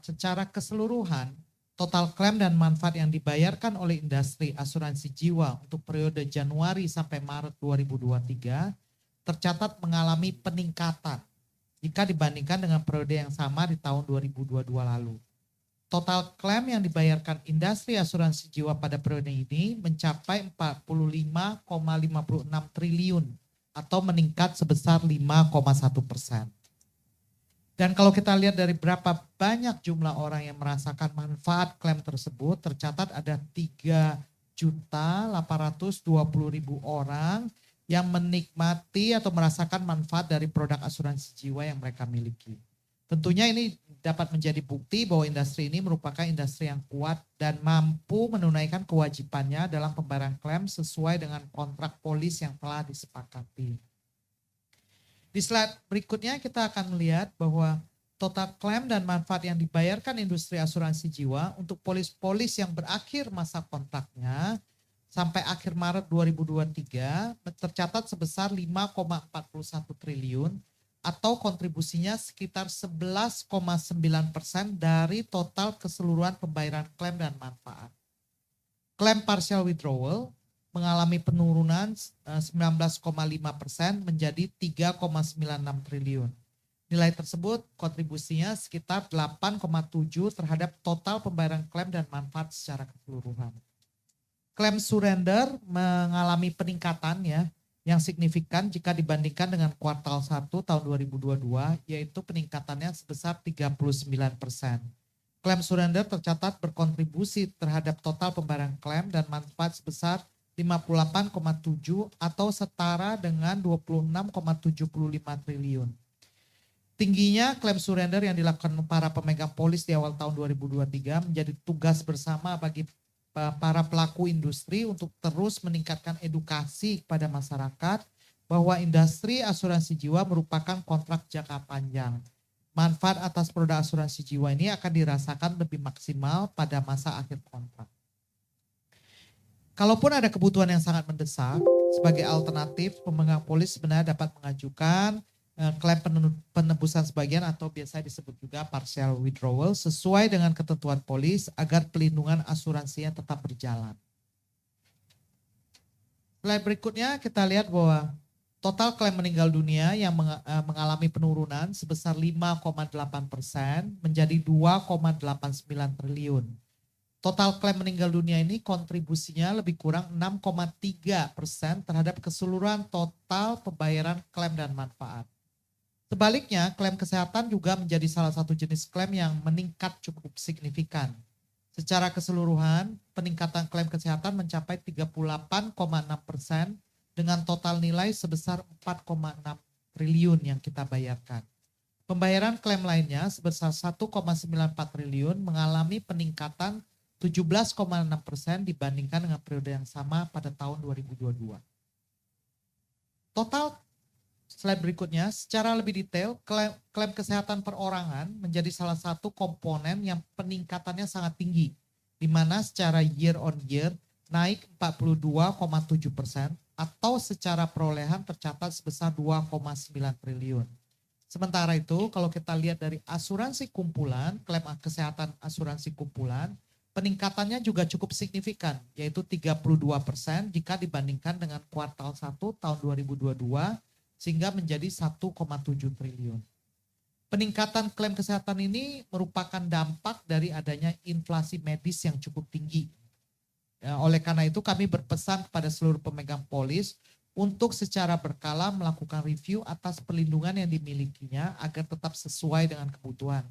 secara keseluruhan, total klaim dan manfaat yang dibayarkan oleh industri asuransi jiwa untuk periode Januari sampai Maret 2023 tercatat mengalami peningkatan jika dibandingkan dengan periode yang sama di tahun 2022 lalu. Total klaim yang dibayarkan industri asuransi jiwa pada periode ini mencapai 45,56 triliun atau meningkat sebesar 5,1%. Dan kalau kita lihat dari berapa banyak jumlah orang yang merasakan manfaat klaim tersebut, tercatat ada 3.820.000 orang yang menikmati atau merasakan manfaat dari produk asuransi jiwa yang mereka miliki. Tentunya ini dapat menjadi bukti bahwa industri ini merupakan industri yang kuat dan mampu menunaikan kewajibannya dalam pembayaran klaim sesuai dengan kontrak polis yang telah disepakati. Di slide berikutnya kita akan melihat bahwa total klaim dan manfaat yang dibayarkan industri asuransi jiwa untuk polis-polis yang berakhir masa kontraknya sampai akhir Maret 2023 tercatat sebesar 5,41 triliun atau kontribusinya sekitar 11,9% dari total keseluruhan pembayaran klaim dan manfaat. Klaim partial withdrawal mengalami penurunan 19,5% menjadi 3,96 triliun. Nilai tersebut kontribusinya sekitar 8,7 terhadap total pembayaran klaim dan manfaat secara keseluruhan. Klaim surrender mengalami peningkatan yang signifikan jika dibandingkan dengan kuartal 1 tahun 2022, yaitu peningkatannya sebesar 39%. Klaim surrender tercatat berkontribusi terhadap total pembayaran klaim dan manfaat sebesar 58,7 atau setara dengan 26,75 triliun. Tingginya klaim surrender yang dilakukan para pemegang polis di awal tahun 2023 menjadi tugas bersama bagi para pelaku industri untuk terus meningkatkan edukasi kepada masyarakat bahwa industri asuransi jiwa merupakan kontrak jangka panjang. Manfaat atas produk asuransi jiwa ini akan dirasakan lebih maksimal pada masa akhir kontrak. Kalaupun ada kebutuhan yang sangat mendesak, sebagai alternatif pemegang polis sebenarnya dapat mengajukan klaim penebusan sebagian atau biasa disebut juga partial withdrawal sesuai dengan ketentuan polis agar pelindungan asuransinya tetap berjalan. Slide berikutnya kita lihat bahwa total klaim meninggal dunia yang mengalami penurunan sebesar 5,8% menjadi 2,89 triliun. Total klaim meninggal dunia ini kontribusinya lebih kurang 6,3% terhadap keseluruhan total pembayaran klaim dan manfaat. Sebaliknya, klaim kesehatan juga menjadi salah satu jenis klaim yang meningkat cukup signifikan. Secara keseluruhan, peningkatan klaim kesehatan mencapai 38,6% dengan total nilai sebesar 4,6 triliun yang kita bayarkan. Pembayaran klaim lainnya sebesar 1,94 triliun mengalami peningkatan 17,6% dibandingkan dengan periode yang sama pada tahun 2022. Total slide berikutnya, secara lebih detail, klaim kesehatan perorangan menjadi salah satu komponen yang peningkatannya sangat tinggi, di mana secara year on year naik 42,7% atau secara perolehan tercatat sebesar 2,9 triliun. Sementara itu, kalau kita lihat dari asuransi kumpulan, klaim kesehatan asuransi kumpulan, peningkatannya juga cukup signifikan, yaitu 32% jika dibandingkan dengan kuartal 1 tahun 2022, sehingga menjadi 1,7 triliun. Peningkatan klaim kesehatan ini merupakan dampak dari adanya inflasi medis yang cukup tinggi. Oleh karena itu kami berpesan kepada seluruh pemegang polis untuk secara berkala melakukan review atas perlindungan yang dimilikinya agar tetap sesuai dengan kebutuhan.